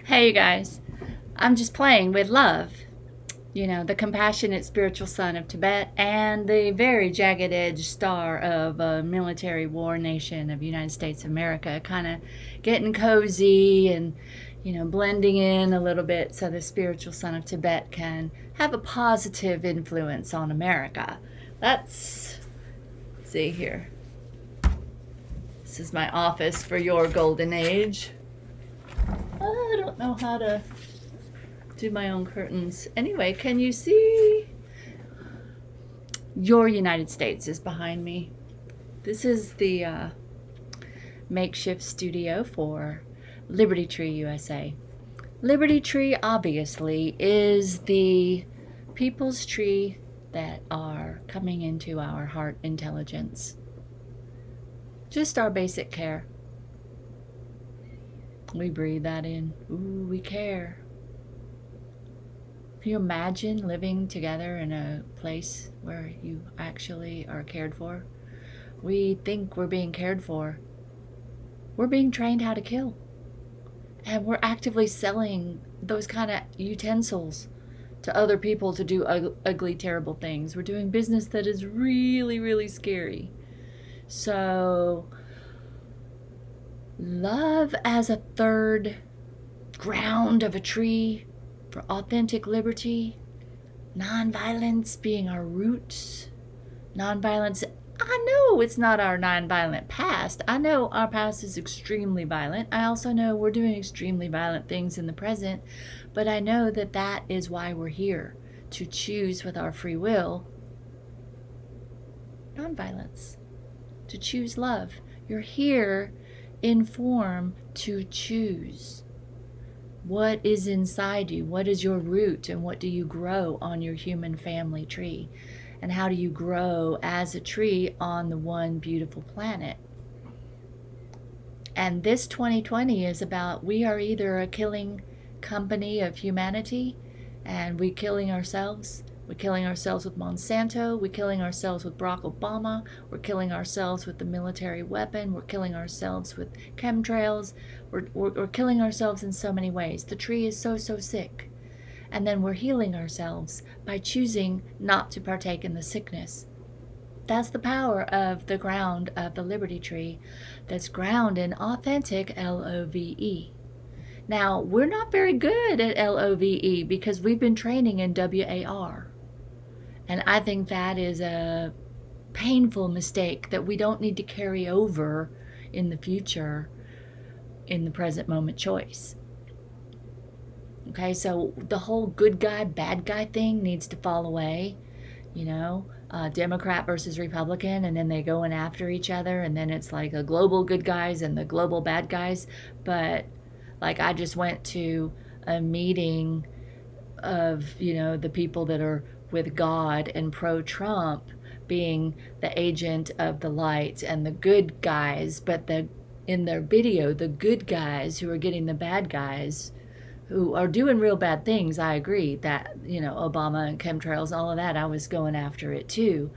Hey, you guys. I'm just playing with love. You know, the compassionate spiritual son of Tibet and the very jagged edge star of a military war nation of United States of America, kind of getting cozy and, blending in a little bit so the spiritual son of Tibet can have a positive influence on America. Let's see here. This is my office for your golden age. I don't know how to do my own curtains. Anyway, can you see? Your United States is behind me. This is the makeshift studio for Liberty Tree USA. Liberty Tree, obviously, is the people's tree that are coming into our heart intelligence. Just our basic care. We breathe that in. Ooh, we care. Can you imagine living together in a place where you actually are cared for? We think we're being cared for. We're being trained how to kill. And we're actively selling those kind of utensils to other people to do ugly, terrible things. We're doing business that is really, really scary. So, love as a third ground of a tree for authentic liberty, nonviolence being our roots, nonviolence. I know it's not our nonviolent past. I know our past is extremely violent. I also know we're doing extremely violent things in the present, but I know that that is why we're here, to choose with our free will nonviolence, to choose love. You're here in form to choose. What is inside you? What is your root, and what do you grow on your human family tree? And how do you grow as a tree on the one beautiful planet? And this 2020 is about, we are either a killing company of humanity and we're killing ourselves. We're killing ourselves with Monsanto. We're killing ourselves with Barack Obama. We're killing ourselves with the military weapon. We're killing ourselves with chemtrails. We're killing ourselves in so many ways. The tree is so sick. And then we're healing ourselves by choosing not to partake in the sickness. That's the power of the ground of the Liberty Tree, that's ground in authentic LOVE. Now, we're not very good at LOVE because we've been training in WAR. And I think that is a painful mistake that we don't need to carry over in the future in the present moment choice. Okay, so the whole good guy, bad guy thing needs to fall away, Democrat versus Republican, and then they go in after each other, and then it's like the global good guys and the global bad guys. But like, I just went to a meeting of, the people that are with God and pro-Trump being the agent of the light and the good guys, but in their video, the good guys who are getting the bad guys who are doing real bad things. I agree that, Obama and chemtrails, all of that, I was going after it too,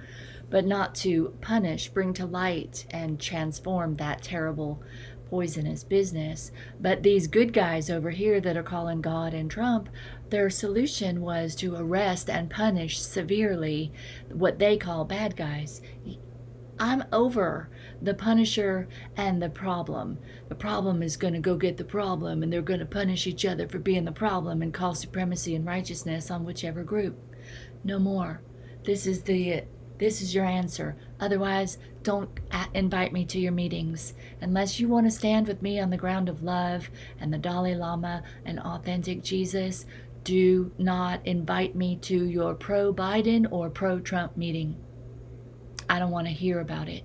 but not to punish, bring to light, and transform that terrible, poisonous business. But these good guys over here that are calling God and Trump, their solution was to arrest and punish severely what they call bad guys. I'm over the punisher and the problem. The problem is going to go get the problem, and they're going to punish each other for being the problem and call supremacy and righteousness on whichever group. No more. This is your answer. Otherwise, don't invite me to your meetings. Unless you want to stand with me on the ground of love and the Dalai Lama and authentic Jesus, do not invite me to your pro-Biden or pro-Trump meeting. I don't want to hear about it.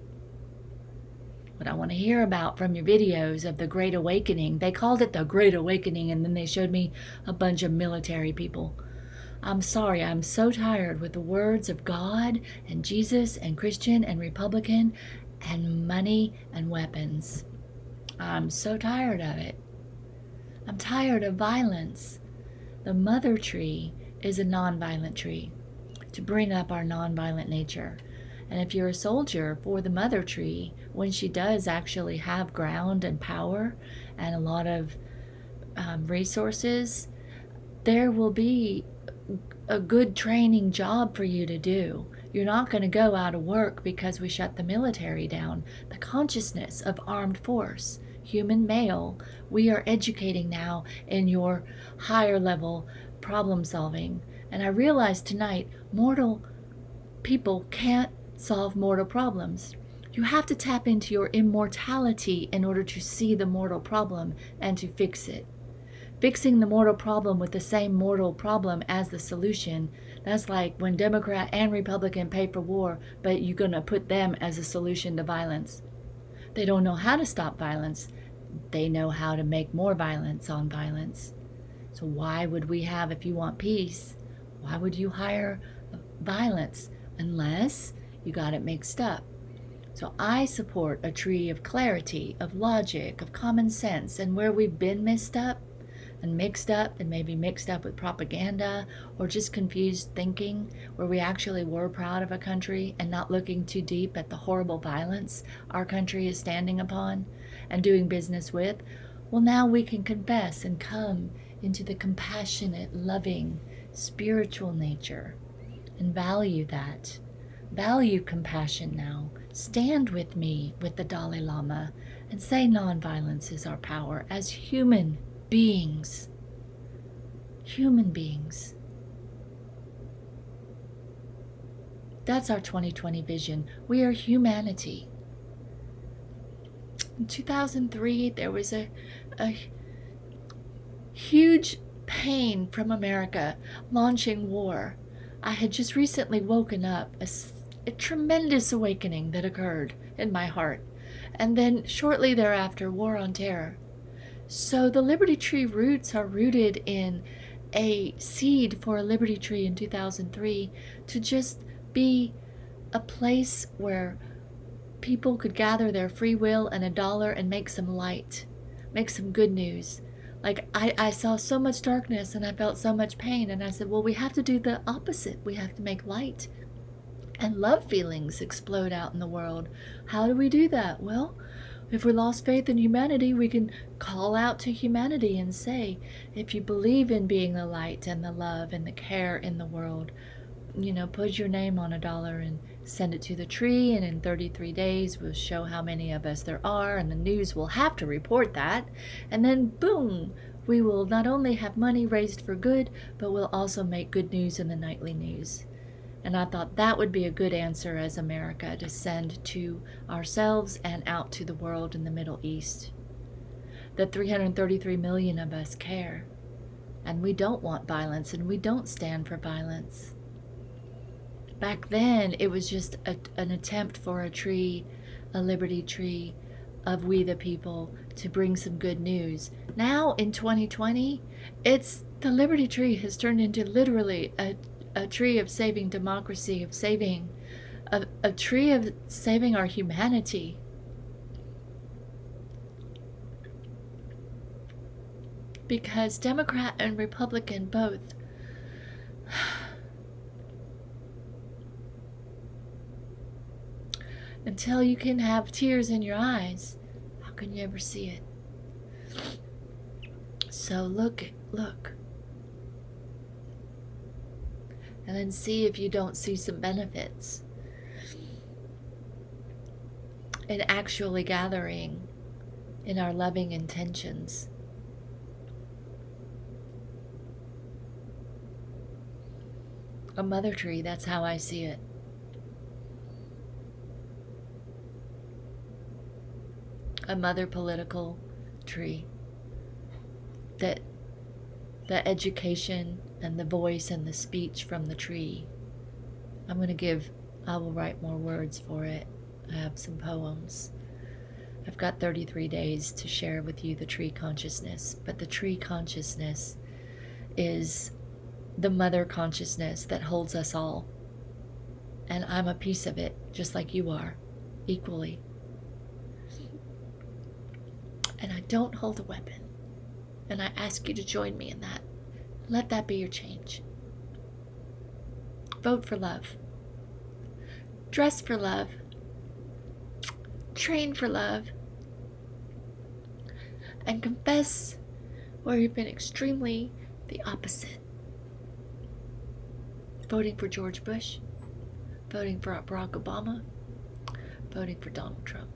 What I want to hear about from your videos of the Great Awakening, they called it the Great Awakening, and then they showed me a bunch of military people. I'm sorry, I'm so tired with the words of God and Jesus and Christian and Republican and money and weapons. I'm so tired of it. I'm tired of violence. The mother tree is a nonviolent tree to bring up our nonviolent nature. And if you're a soldier for the mother tree, when she does actually have ground and power and a lot of resources, there will be a good training job for you to do. You're not going to go out of work because we shut the military down. The consciousness of armed force, human male, we are educating now in your higher level problem solving. And I realized tonight, mortal people can't solve mortal problems. You have to tap into your immortality in order to see the mortal problem and to fix it. Fixing the mortal problem with the same mortal problem as the solution, that's like when Democrat and Republican pay for war, but you're going to put them as a solution to violence. They don't know how to stop violence. They know how to make more violence on violence. So why would we have, if you want peace, why would you hire violence unless you got it mixed up? So I support a tree of clarity, of logic, of common sense, and where we've been messed up, and mixed up, and maybe mixed up with propaganda or just confused thinking, where we actually were proud of a country and not looking too deep at the horrible violence our country is standing upon and doing business with, well, now we can confess and come into the compassionate, loving, spiritual nature and value that. Value compassion now. Stand with me, with the Dalai Lama, and say nonviolence is our power as human beings. Human beings. That's our 2020 vision. We are humanity. In 2003, there was a huge pain from America launching war. I had just recently woken up, a tremendous awakening that occurred in my heart. And then shortly thereafter, war on terror. So the Liberty Tree roots are rooted in a seed for a Liberty Tree in 2003 to just be a place where people could gather their free will and $1 and make some light, make some good news. Like I saw so much darkness and I felt so much pain, and I said, well, we have to do the opposite. We have to make light and love feelings explode out in the world. How do we do that? Well, if we lost faith in humanity, we can call out to humanity and say, if you believe in being the light and the love and the care in the world, put your name on $1 and send it to the tree, and in 33 days we'll show how many of us there are, and the news will have to report that, and then boom, we will not only have money raised for good, but we'll also make good news in the nightly news. And I thought that would be a good answer as America to send to ourselves and out to the world in the Middle East. That 333 million of us care, and we don't want violence, and we don't stand for violence. Back then, it was just an attempt for a tree, a liberty tree of we the people, to bring some good news. Now, in 2020, the liberty tree has turned into literally a tree of saving democracy, of saving, a tree of saving our humanity. Because Democrat and Republican both, until you can have tears in your eyes, how can you ever see it? So look. And then see if you don't see some benefits in actually gathering in our loving intentions. A mother tree, that's how I see it. A mother political tree. That the education and the voice and the speech from the tree. I will write more words for it. I have some poems. I've got 33 days to share with you the tree consciousness, but the tree consciousness is the mother consciousness that holds us all. And I'm a piece of it, just like you are, equally. And I don't hold a weapon. And I ask you to join me in that. Let that be your change. Vote for love. Dress for love. Train for love. And confess or you've been extremely the opposite. Voting for George Bush, voting for Barack Obama, voting for Donald Trump.